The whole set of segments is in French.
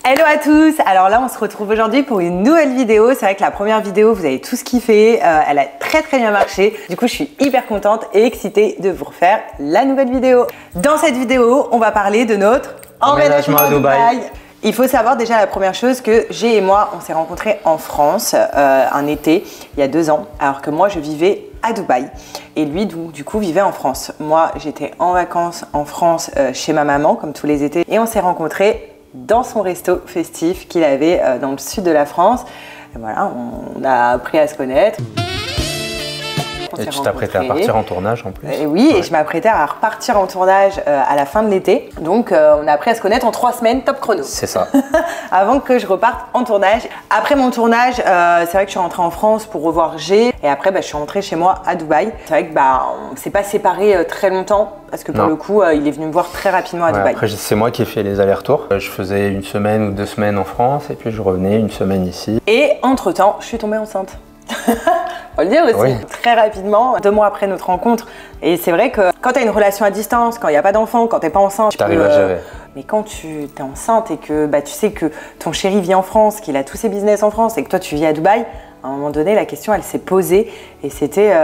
Hello à tous. Alors là on se retrouve aujourd'hui pour une nouvelle vidéo. C'est vrai que la première vidéo vous avez tous kiffé, elle a très bien marché. Du coup je suis hyper contente et excitée de vous refaire la nouvelle vidéo. Dans cette vidéo on va parler de notre emménagement à Dubaï. Il faut savoir déjà la première chose que G et moi on s'est rencontrés en France un été il y a 2 ans, alors que moi je vivais à Dubaï et lui du coup vivait en France. Moi j'étais en vacances en France chez ma maman comme tous les étés et on s'est rencontrés dans son resto festif qu'il avait dans le sud de la France. Et voilà, on a appris à se connaître. Et tu t'apprêtais à partir en tournage en plus. Et oui, ouais. Et je m'apprêtais à repartir en tournage à la fin de l'été. Donc on a appris à se connaître en 3 semaines, top chrono. C'est ça. Avant que je reparte en tournage. Après mon tournage, c'est vrai que je suis rentrée en France pour revoir G. Et après, je suis rentrée chez moi à Dubaï. C'est vrai que on ne s'est pas séparés très longtemps. Parce que pour le coup, il est venu me voir très rapidement à Dubaï. Après, c'est moi qui ai fait les allers-retours. Je faisais 1 semaine ou 2 semaines en France. Et puis je revenais 1 semaine ici. Et entre-temps, je suis tombée enceinte. Faut le dire aussi, oui. Très rapidement, 2 mois après notre rencontre. Et c'est vrai que quand tu as une relation à distance, quand il n'y a pas d'enfant, quand tu n'es pas enceinte, tu arrives à gérer. Mais quand tu es enceinte et que tu sais que ton chéri vit en France, qu'il a tous ses business en France et que toi tu vis à Dubaï, à un moment donné, la question elle s'est posée et c'était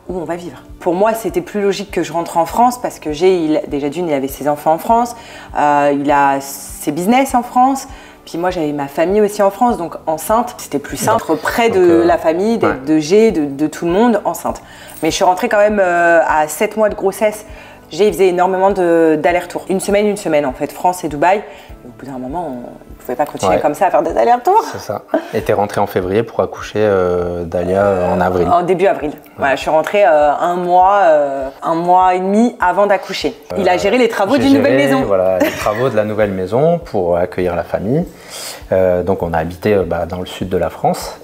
où on va vivre. Pour moi, c'était plus logique que je rentre en France parce que déjà d'une, il avait ses enfants en France, il a ses business en France. Puis moi, j'avais ma famille aussi en France, donc enceinte, c'était plus simple, près de la famille, de G, de tout le monde, enceinte. Mais je suis rentrée quand même à 7 mois de grossesse. G, il faisait énormément d'allers-retours. Une semaine en fait, France et Dubaï. Et au bout d'un moment, on ne pouvait pas continuer comme ça à faire des allers-retours. C'est ça. Et tu es rentrée en février pour accoucher d'Alia en avril. En début avril. Ouais. Voilà, je suis rentrée 1 mois et demi avant d'accoucher. Il a géré les travaux d'une nouvelle maison. Voilà, les travaux de la nouvelle maison pour accueillir la famille. Donc on a habité dans le sud de la France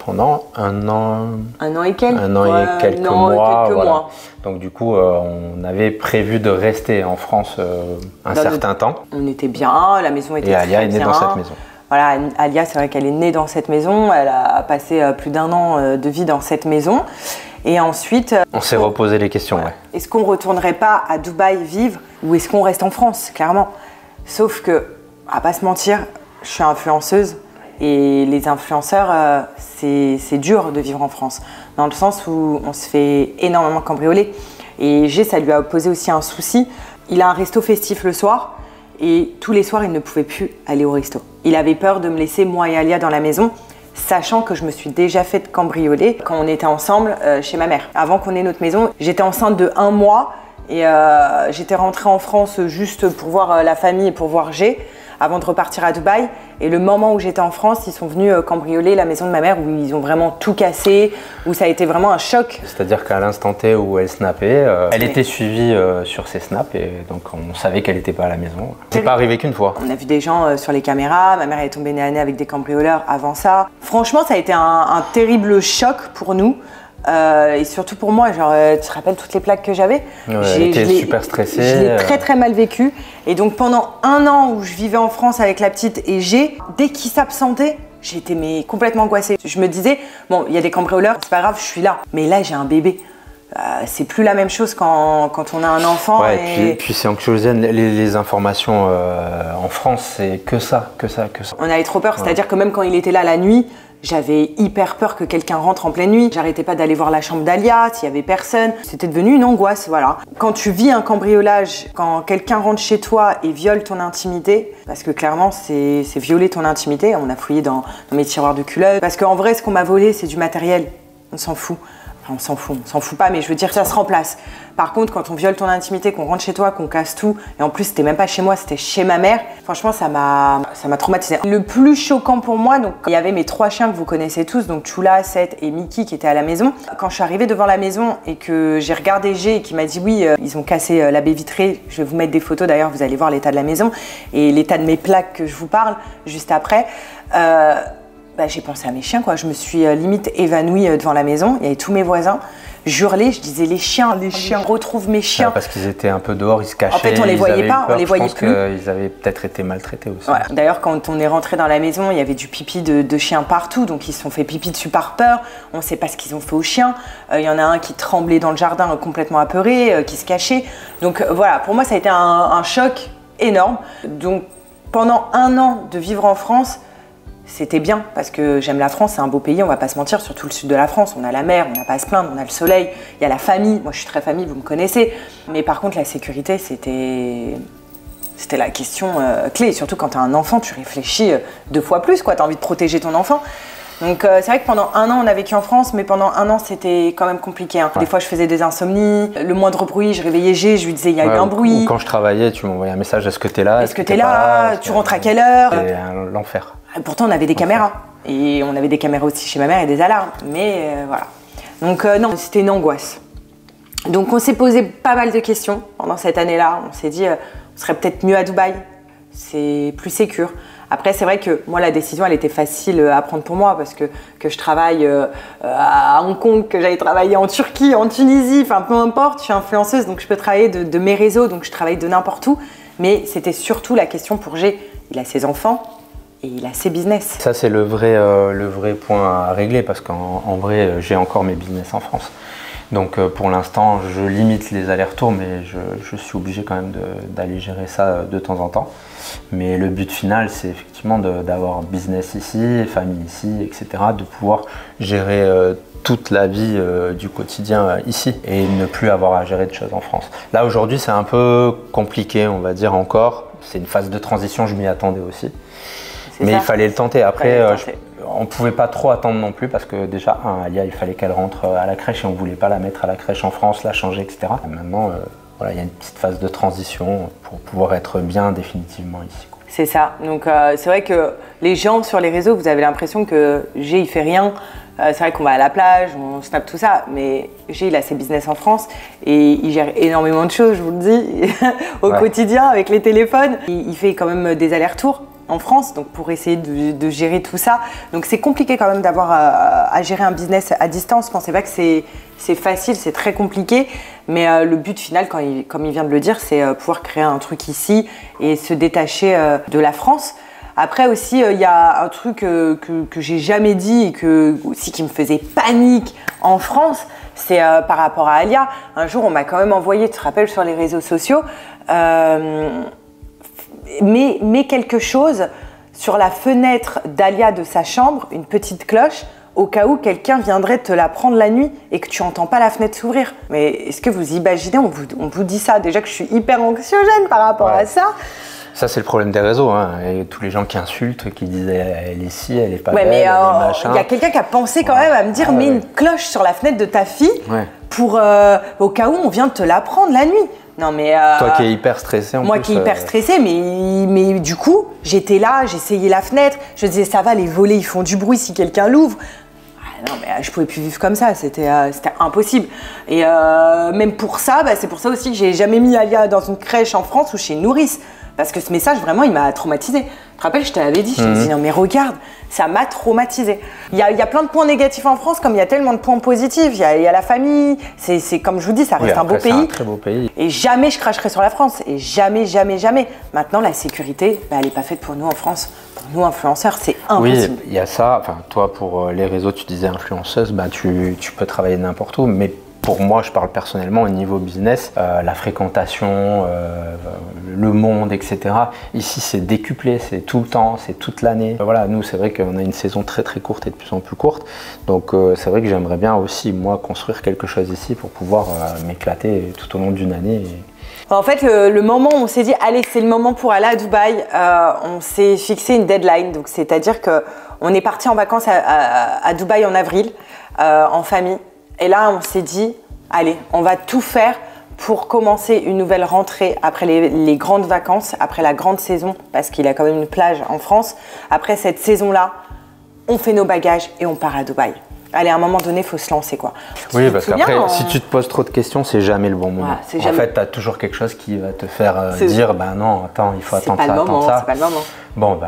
pendant 1 an. 1 an et quelques. 1 an et quelques mois. Donc du coup, on avait prévu de rester en France un certain temps. On était bien, la maison était très bien. Et Alia est née dans cette maison. Voilà, Alia, c'est vrai qu'elle est née dans cette maison. Elle a passé plus d'1 an de vie dans cette maison. Et ensuite… on s'est reposé les questions, ouais. Est-ce qu'on ne retournerait pas à Dubaï vivre ou est-ce qu'on reste en France, clairement? Sauf que, à pas se mentir, je suis influenceuse. Et les influenceurs, c'est dur de vivre en France, dans le sens où on se fait énormément cambrioler. Et G, ça lui a posé aussi un souci. Il a un resto festif le soir et tous les soirs, il ne pouvait plus aller au resto. Il avait peur de me laisser, moi et Alia, dans la maison, sachant que je me suis déjà fait cambrioler quand on était ensemble chez ma mère. Avant qu'on ait notre maison, j'étais enceinte de 1 mois et j'étais rentrée en France juste pour voir la famille et pour voir G, avant de repartir à Dubaï. Et le moment où j'étais en France, ils sont venus cambrioler la maison de ma mère où ils ont vraiment tout cassé, où ça a été vraiment un choc. C'est-à-dire qu'à l'instant T où elle snappait, elle était suivie sur ses snaps et donc on savait qu'elle n'était pas à la maison. C'est pas arrivé qu'une fois. On a vu des gens sur les caméras, ma mère est tombée nez à nez avec des cambrioleurs avant ça. Franchement, ça a été un terrible choc pour nous. Et surtout pour moi, genre, tu te rappelles toutes les plaques que j'avais? J'étais super stressée. Je l'ai très mal vécu. Et donc pendant 1 an où je vivais en France avec la petite et G, dès qu'il s'absentait, j'étais complètement angoissée. Je me disais, bon, il y a des cambrioleurs, c'est pas grave, je suis là. Mais là, j'ai un bébé. C'est plus la même chose quand on a un enfant. Ouais, et puis c'est anxiogène, les informations en France, c'est que ça. On avait trop peur, c'est-à-dire que même quand il était là la nuit, j'avais hyper peur que quelqu'un rentre en pleine nuit. J'arrêtais pas d'aller voir la chambre d'Alia, s'il y avait personne. C'était devenu une angoisse, voilà. Quand tu vis un cambriolage, quand quelqu'un rentre chez toi et viole ton intimité, parce que clairement, c'est violer ton intimité. On a fouillé dans mes tiroirs de culottes. Parce qu'en vrai, ce qu'on m'a volé, c'est du matériel. On s'en fout. On s'en fout pas, mais je veux dire, ça se remplace. Par contre, quand on viole ton intimité, qu'on rentre chez toi, qu'on casse tout, et en plus, c'était même pas chez moi, c'était chez ma mère, franchement, ça m'a traumatisée. Le plus choquant pour moi, donc, il y avait mes 3 chiens que vous connaissez tous, donc Chula, Seth et Mickey qui étaient à la maison. Quand je suis arrivée devant la maison et que j'ai regardé G et qui m'a dit oui, ils ont cassé la baie vitrée, je vais vous mettre des photos, d'ailleurs, vous allez voir l'état de la maison et l'état de mes plaques que je vous parle juste après. J'ai pensé à mes chiens, quoi. Je me suis limite évanouie devant la maison. Il y avait tous mes voisins. J'hurlais, je disais les chiens, retrouve mes chiens. Parce qu'ils étaient un peu dehors, ils se cachaient. En fait, on les voyait pas, on les voyait plus. Ils avaient peut-être été maltraités aussi. Voilà. D'ailleurs, quand on est rentré dans la maison, il y avait du pipi de chiens partout. Donc, ils se sont fait pipi dessus par peur. On ne sait pas ce qu'ils ont fait aux chiens. Il y en a un qui tremblait dans le jardin, complètement apeuré, qui se cachait. Donc, voilà, pour moi, ça a été un choc énorme. Donc, pendant 1 an de vivre en France, c'était bien parce que j'aime la France, c'est un beau pays, on va pas se mentir, surtout le sud de la France. On a la mer, on n'a pas à se plaindre, on a le soleil, il y a la famille. Moi, je suis très famille, vous me connaissez. Mais par contre, la sécurité, c'était la question clé. Surtout quand tu as un enfant, tu réfléchis 2 fois plus, quoi. Tu as envie de protéger ton enfant. Donc c'est vrai que pendant 1 an, on a vécu en France, mais pendant 1 an, c'était quand même compliqué. Hein. Ouais. Des fois, je faais des insomnies. Le moindre bruit, je réveillais G, je lui disais, il y a eu un bruit. Ou quand je travaillais, tu m'envoyais un message, est-ce que tu es là? Est-ce que tu es là? Tu rentres à quelle heure? C'était l'enfer. Pourtant, on avait des caméras. Et on avait des caméras aussi chez ma mère et des alarmes. Mais voilà. Donc non, c'était une angoisse. Donc on s'est posé pas mal de questions pendant cette année-là. On s'est dit, on serait peut-être mieux à Dubaï. C'est plus sécure. Après, c'est vrai que moi, la décision, elle était facile à prendre pour moi parce que je travaille à Hong Kong, que j'aille travailler en Turquie, en Tunisie, enfin peu importe, je suis influenceuse, donc je peux travailler de mes réseaux, donc je travaille de n'importe où. Mais c'était surtout la question pour G. Il a ses enfants et il a ses business. Ça, c'est le vrai point à régler parce qu'en vrai, j'ai encore mes business en France. Donc pour l'instant, je limite les allers-retours, mais je suis obligé quand même d'aller gérer ça de temps en temps. Mais le but final, c'est effectivement d'avoir business ici, famille ici, etc. De pouvoir gérer toute la vie du quotidien ici et ne plus avoir à gérer de choses en France. Là, aujourd'hui, c'est un peu compliqué, on va dire encore. C'est une phase de transition, je m'y attendais aussi. Mais il fallait le tenter. Après, on ne pouvait pas trop attendre non plus parce que déjà, Alia, il fallait qu'elle rentre à la crèche et on ne voulait pas la mettre à la crèche en France, la changer, etc. Et maintenant, voilà, il y a une petite phase de transition pour pouvoir être bien définitivement ici. C'est ça. Donc, c'est vrai que les gens sur les réseaux, vous avez l'impression que G, il fait rien. C'est vrai qu'on va à la plage, on snap tout ça, mais G, il a ses business en France et il gère énormément de choses, je vous le dis, au quotidien avec les téléphones. Il fait quand même des allers-retours en France, donc pour essayer de gérer tout ça. Donc c'est compliqué quand même d'avoir à gérer un business à distance. Je pensais pas que c'est facile, c'est très compliqué. Mais le but final, comme il vient de le dire, c'est pouvoir créer un truc ici et se détacher de la France. Après aussi, il y a un truc que j'ai jamais dit et qui me faisait panique en France, c'est par rapport à Alia. Un jour, on m'a quand même envoyé, tu te rappelles, sur les réseaux sociaux, mets quelque chose sur la fenêtre d'Alia de sa chambre, une petite cloche, au cas où quelqu'un viendrait te la prendre la nuit et que tu n'entends pas la fenêtre s'ouvrir. Mais est-ce que vous imaginez, on vous dit ça, déjà que je suis hyper anxiogène par rapport à ça. Ça, c'est le problème des réseaux, hein. Et tous les gens qui insultent, qui disent elle est ci, elle est pas belle, mais elle est machin. Il y a quelqu'un qui a pensé quand même à me dire mets une cloche sur la fenêtre de ta fille pour au cas où on vient te la prendre la nuit. Non mais toi qui es hyper stressée en plus. Moi qui est hyper stressée, mais du coup j'étais là, j'essayais la fenêtre, je disais ça va, les volets ils font du bruit si quelqu'un l'ouvre. Non mais je pouvais plus vivre comme ça, c'était impossible. Et même pour ça, c'est pour ça aussi que j'ai jamais mis Alia dans une crèche en France ou chez une nourrice. Parce que ce message, vraiment, il m'a traumatisée. Tu te rappelles, je te l'avais dit, je te disais, non mais regarde, ça m'a traumatisée. Il y a plein de points négatifs en France, comme il y a tellement de points positifs. Il y a la famille, c'est comme je vous dis, ça reste un beau pays. C'est un très beau pays. Et jamais je cracherai sur la France, et jamais, jamais, jamais. Maintenant, la sécurité, elle n'est pas faite pour nous en France. Pour nous, influenceurs, c'est impossible. Oui, il y a ça. Enfin, toi, pour les réseaux, tu disais influenceuse, tu peux travailler n'importe où, mais pour moi, je parle personnellement au niveau business, la fréquentation, le monde, etc. Ici, c'est décuplé, c'est tout le temps, c'est toute l'année. Voilà, nous, c'est vrai qu'on a une saison très très courte et de plus en plus courte. Donc, c'est vrai que j'aimerais bien aussi, moi, construire quelque chose ici pour pouvoir m'éclater tout au long d'une année. En fait, le moment où on s'est dit, allez, c'est le moment pour aller à Dubaï, on s'est fixé une deadline. Donc, c'est-à-dire qu'on est parti en vacances à Dubaï en avril, en famille. Et là, on s'est dit, allez, on va tout faire pour commencer une nouvelle rentrée après les grandes vacances, après la grande saison, parce qu'il y a quand même une plage en France. Après cette saison-là, on fait nos bagages et on part à Dubaï. Allez, à un moment donné, il faut se lancer, quoi. Oui, parce qu'après, si tu te poses trop de questions, c'est jamais le bon moment. En fait, tu as toujours quelque chose qui va te faire dire, non, attends, il faut attendre ça, attendre ça. C'est pas le moment. Bon,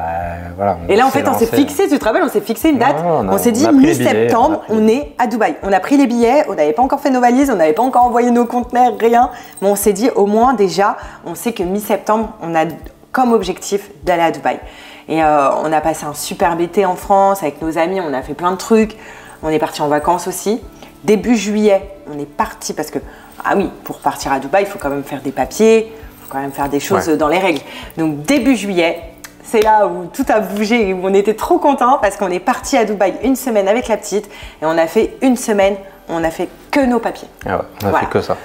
voilà. Et là, en fait, on s'est fixé, tu te rappelles, on s'est fixé une date. On s'est dit, mi-septembre, on est à Dubaï. On a pris les billets, on n'avait pas encore fait nos valises, on n'avait pas encore envoyé nos conteneurs, rien. Mais on s'est dit, au moins, déjà, on sait que mi-septembre, on a comme objectif d'aller à Dubaï. Et on a passé un superbe été en France avec nos amis, on a fait plein de trucs. On est parti en vacances aussi. Début juillet, on est parti parce que, pour partir à Dubaï, il faut quand même faire des papiers, il faut quand même faire des choses dans les règles. Donc début juillet, c'est là où tout a bougé et où on était trop contents parce qu'on est parti à Dubaï une semaine avec la petite et on a fait une semaine, on a fait que nos papiers. Ah ouais, on a fait que ça.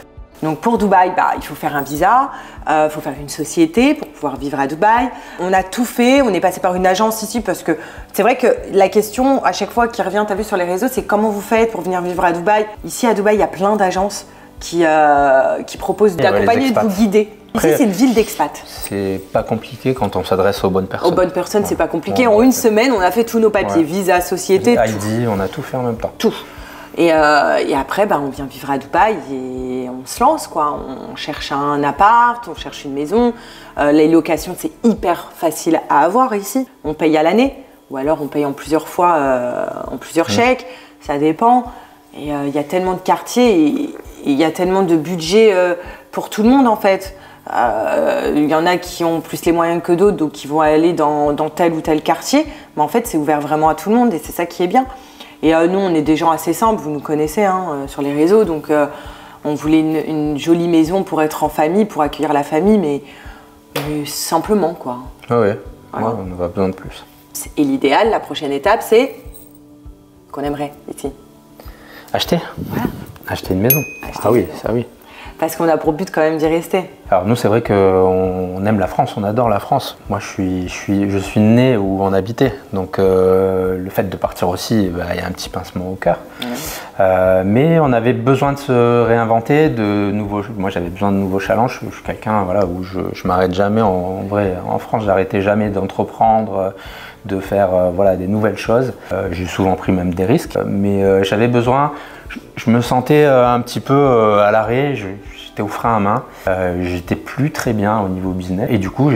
Donc pour Dubaï, il faut faire un visa, il faut faire une société pour pouvoir vivre à Dubaï. On a tout fait, on est passé par une agence ici parce que c'est vrai que la question à chaque fois qui revient, tu as vu sur les réseaux, c'est comment vous faites pour venir vivre à Dubaï. Ici à Dubaï, il y a plein d'agences qui proposent d'accompagner, de vous guider. Ici, c'est une ville d'expats. C'est pas compliqué quand on s'adresse aux bonnes personnes. Aux bonnes personnes, c'est pas compliqué. En une semaine, on a fait tous nos papiers, visa, société, ID, on a tout fait en même temps. Tout. Et après, on vient vivre à Dubaï et on se lance, quoi. On cherche un appart, on cherche une maison. Les locations, c'est hyper facile à avoir ici. On paye à l'année ou alors on paye en plusieurs fois, en plusieurs chèques. Ça dépend. Et il y a tellement de quartiers et il y a tellement de budget pour tout le monde, en fait. Il y en a qui ont plus les moyens que d'autres, donc qui vont aller dans tel ou tel quartier. Mais en fait, c'est ouvert vraiment à tout le monde et c'est ça qui est bien. Et nous, on est des gens assez simples, vous nous connaissez sur les réseaux, donc on voulait une jolie maison pour être en famille, pour accueillir la famille, mais simplement, quoi. Ah ouais, voilà. On n'a pas besoin de plus. Et l'idéal, la prochaine étape, c'est qu'on aimerait ici. Acheter. Voilà. Acheter une maison. Acheter une maison. Ça oui. Parce qu'on a pour but quand même d'y rester. Alors nous, c'est vrai qu'on aime la France, on adore la France. Moi, je suis né où on habitait, donc le fait de partir aussi, il y a un petit pincement au cœur. Mais on avait besoin de se réinventer, moi j'avais besoin de nouveaux challenges. Je suis quelqu'un où je m'arrête jamais. En vrai, en France, j'arrêtais jamais d'entreprendre, de faire des nouvelles choses. J'ai souvent pris même des risques, mais j'avais besoin. Je me sentais un petit peu à l'arrêt, j'étais au frein à main, j'étais plus très bien au niveau business. Et du coup,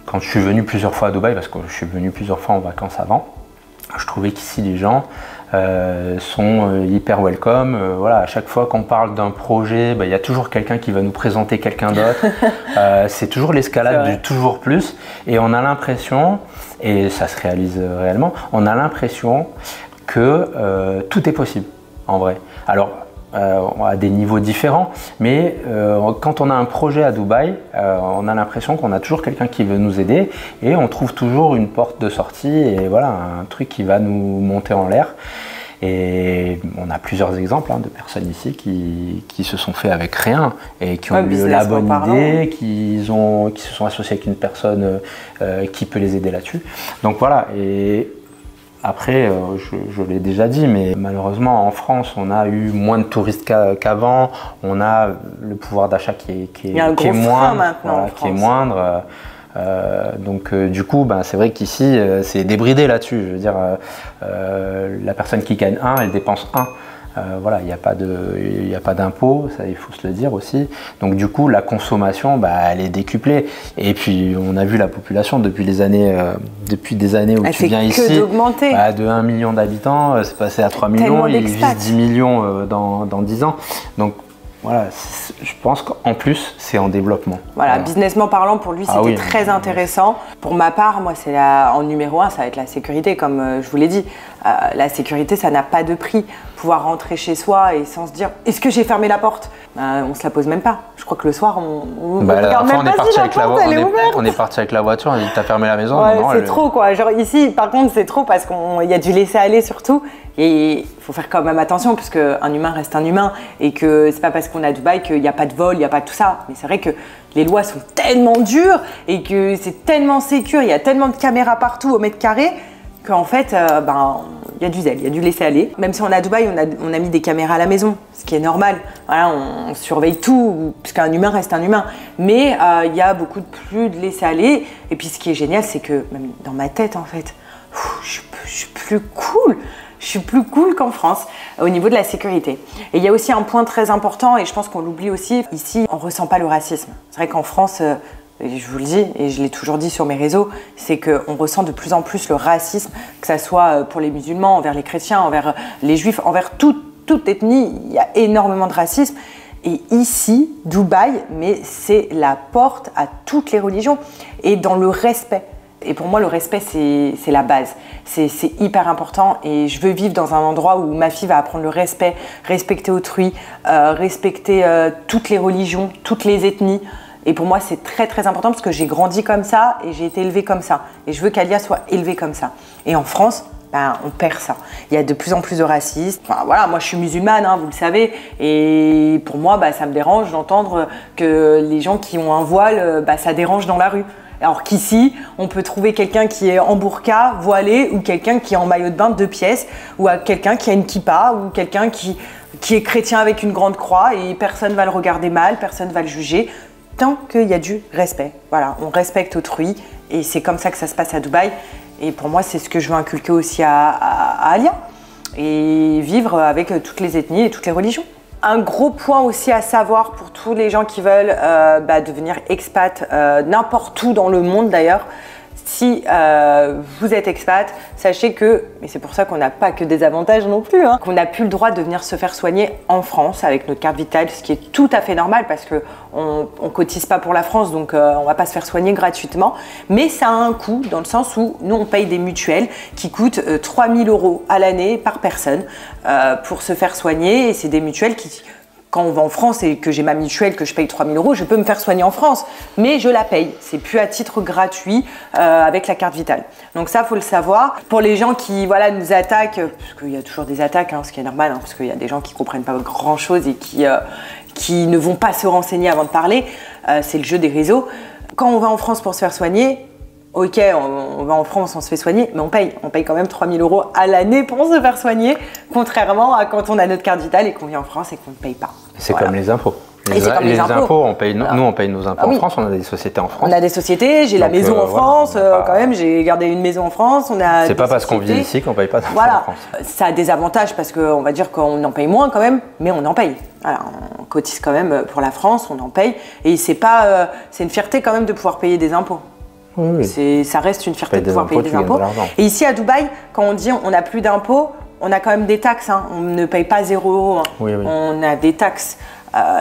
quand je suis venu plusieurs fois à Dubaï, parce que je suis venu plusieurs fois en vacances avant, je trouvais qu'ici les gens sont hyper welcome. À chaque fois qu'on parle d'un projet, il y a toujours quelqu'un qui va nous présenter quelqu'un d'autre. C'est toujours l'escalade du toujours plus. Et on a l'impression, et ça se réalise réellement, on a l'impression que tout est possible. En vrai. Alors, à des niveaux différents, mais quand on a un projet à Dubaï, on a l'impression qu'on a toujours quelqu'un qui veut nous aider et on trouve toujours une porte de sortie et un truc qui va nous monter en l'air. Et on a plusieurs exemples de personnes ici qui se sont fait avec rien et qui ont eu la bonne idée, qui se sont associés avec une personne qui peut les aider là-dessus. Donc voilà. Après, je l'ai déjà dit, mais malheureusement en France, on a eu moins de touristes qu'avant. On a le pouvoir d'achat qui est moindre. Donc du coup, c'est vrai qu'ici, c'est débridé là-dessus. Je veux dire, la personne qui gagne 1, elle dépense 1. Il n'y a pas d'impôt, ça il faut se le dire aussi. Donc du coup, la consommation, elle est décuplée. Et puis, on a vu la population depuis des années où tu viens ici, de 1 million d'habitants, c'est passé à 3 millions, ils visent 10 millions dans 10 ans. Donc voilà, je pense qu'en plus, c'est en développement. Businessment parlant, pour lui, c'était très intéressant. Pour ma part, moi, en numéro 1, ça va être la sécurité, comme je vous l'ai dit. La sécurité, ça n'a pas de prix. Pouvoir rentrer chez soi et sans se dire « Est-ce que j'ai fermé la porte ?» On ne se la pose même pas. Je crois que le soir, on regarde même pas si la porte, elle est ouverte. On est parti avec la voiture, on a dit « T'as fermé la maison ?» C'est trop, quoi. Genre ici, par contre, c'est trop parce qu'il y a du laisser-aller surtout. Et il faut faire quand même attention parce qu'un humain reste un humain et que c'est pas parce qu'on est à Dubaï qu'il n'y a pas de vol, il n'y a pas tout ça. Mais c'est vrai que les lois sont tellement dures et que c'est tellement sécure, il y a tellement de caméras partout au mètre carré qu'en fait, il y a du zèle, il y a du laisser-aller. Même si on est à Dubaï, on a mis des caméras à la maison, ce qui est normal. On surveille tout, puisqu'un humain reste un humain. Mais il y a beaucoup plus de laisser-aller. Et puis ce qui est génial, c'est que même dans ma tête, en fait, je suis plus cool. Je suis plus cool qu'en France au niveau de la sécurité. Et il y a aussi un point très important, et je pense qu'on l'oublie aussi, ici, on ne ressent pas le racisme. C'est vrai qu'en France, et je vous le dis, et je l'ai toujours dit sur mes réseaux, c'est qu'on ressent de plus en plus le racisme, que ce soit pour les musulmans, envers les chrétiens, envers les juifs, envers toute ethnie, il y a énormément de racisme. Et ici, Dubaï, mais c'est la porte à toutes les religions, et dans le respect. Et pour moi, le respect, c'est la base. C'est hyper important et je veux vivre dans un endroit où ma fille va apprendre le respect, respecter autrui, respecter toutes les religions, toutes les ethnies. Et pour moi, c'est très très important parce que j'ai grandi comme ça et j'ai été élevée comme ça. Et je veux qu'Alia soit élevée comme ça. Et en France, ben, on perd ça. Il y a de plus en plus de racisme. Enfin, voilà, moi je suis musulmane, hein, vous le savez. Et pour moi, ben, ça me dérange d'entendre que les gens qui ont un voile, ben, ça dérange dans la rue. Alors qu'ici, on peut trouver quelqu'un qui est en burqa, voilé, ou quelqu'un qui est en maillot de bain de 2 pièces, ou quelqu'un qui a une kippa, ou quelqu'un qui est chrétien avec une grande croix, et personne ne va le regarder mal, personne ne va le juger, tant qu'il y a du respect. Voilà, on respecte autrui, et c'est comme ça que ça se passe à Dubaï. Et pour moi, c'est ce que je veux inculquer aussi à Alia, et vivre avec toutes les ethnies et toutes les religions. Un gros point aussi à savoir pour tous les gens qui veulent devenir expat n'importe où dans le monde d'ailleurs, si vous êtes expat, sachez que, et c'est pour ça qu'on n'a pas que des avantages non plus, hein, qu'on n'a plus le droit de venir se faire soigner en France avec notre carte vitale, ce qui est tout à fait normal parce qu'on ne cotise pas pour la France, donc on ne va pas se faire soigner gratuitement. Mais ça a un coût dans le sens où nous on paye des mutuelles qui coûtent 3 000 € à l'année par personne pour se faire soigner, et c'est des mutuelles qui... Quand on va en France et que j'ai ma mutuelle, que je paye 3 000 €, je peux me faire soigner en France, mais je la paye. C'est plus à titre gratuit avec la carte vitale. Donc ça, faut le savoir. Pour les gens qui voilà, nous attaquent, parce qu'il y a toujours des attaques, hein, ce qui est normal, hein, parce qu'il y a des gens qui ne comprennent pas grand-chose et qui ne vont pas se renseigner avant de parler, c'est le jeu des réseaux. Quand on va en France pour se faire soigner, ok, on va en France, on se fait soigner, mais on paye quand même 3 000 € à l'année pour se faire soigner, contrairement à quand on a notre carte vitale et qu'on vient en France et qu'on ne paye pas. C'est voilà. Comme les impôts. Les impôts, on paye, nous on paye nos impôts en France, on a des sociétés en France. On a des sociétés, j'ai la maison en France, quand même, j'ai gardé une maison en France. C'est pas parce qu'on vit ici qu'on paye pas d'impôts en France. Ça a des avantages parce qu'on va dire qu'on en paye moins quand même, mais on en paye. Voilà, on cotise quand même pour la France, on en paye. Et c'est une fierté quand même de pouvoir payer des impôts. Oui. Ça reste une fierté de pouvoir payer des impôts. Et ici à Dubaï, quand on dit on n'a plus d'impôts, on a quand même des taxes. Hein. On ne paye pas 0 €. Hein. Oui. On a des taxes.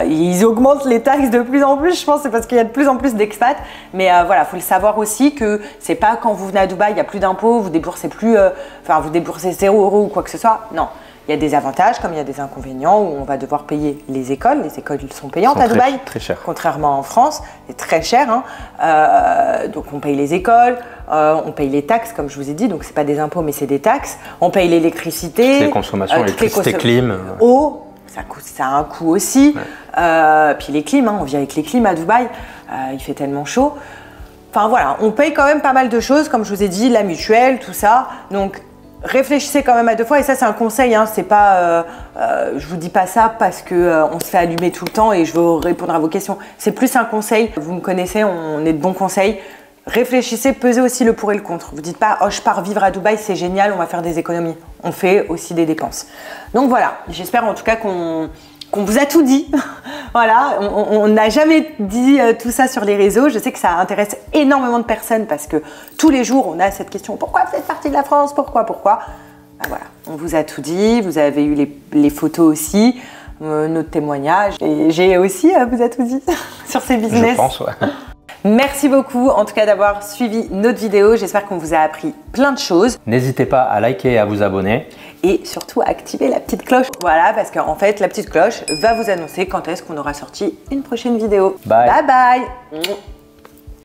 Ils augmentent les taxes de plus en plus, je pense, c'est parce qu'il y a de plus en plus d'expats. Mais voilà, il faut le savoir aussi que c'est pas quand vous venez à Dubaï, il n'y a plus d'impôts, vous déboursez plus, vous déboursez 0 € ou quoi que ce soit. Non. Il y a des avantages comme il y a des inconvénients où on va devoir payer les écoles. Les écoles sont payantes à Dubaï, très cher. Contrairement en France, c'est très cher. Hein. Donc on paye les écoles, on paye les taxes comme je vous ai dit, donc c'est pas des impôts mais c'est des taxes. On paye l'électricité, les consommations, l'électricité, clim, eau, ça a un coût aussi. Ouais. Puis les clims, hein, on vit avec les clims à Dubaï, il fait tellement chaud. Enfin voilà, on paye quand même pas mal de choses, comme je vous ai dit, la mutuelle, tout ça. Donc réfléchissez quand même à 2 fois, et ça c'est un conseil, hein, c'est pas, je vous dis pas ça parce que on se fait allumer tout le temps et je veux répondre à vos questions. C'est plus un conseil, vous me connaissez, on est de bons conseils. Réfléchissez, pesez aussi le pour et le contre. Vous dites pas, oh je pars vivre à Dubaï, c'est génial, on va faire des économies. On fait aussi des dépenses. Donc voilà, j'espère en tout cas qu'on vous a tout dit. Voilà, on n'a jamais dit tout ça sur les réseaux. Je sais que ça intéresse énormément de personnes parce que tous les jours, on a cette question. Pourquoi vous êtes partie de la France? Pourquoi? Ben voilà, on vous a tout dit. Vous avez eu les photos aussi, notre témoignage. Et j'ai aussi vous a tout dit sur ces business. Je pense, ouais. Merci beaucoup en tout cas d'avoir suivi notre vidéo. J'espère qu'on vous a appris plein de choses. N'hésitez pas à liker et à vous abonner. Et surtout à activer la petite cloche. Voilà, parce qu'en fait, la petite cloche va vous annoncer quand est-ce qu'on aura sorti une prochaine vidéo. Bye. Bye bye.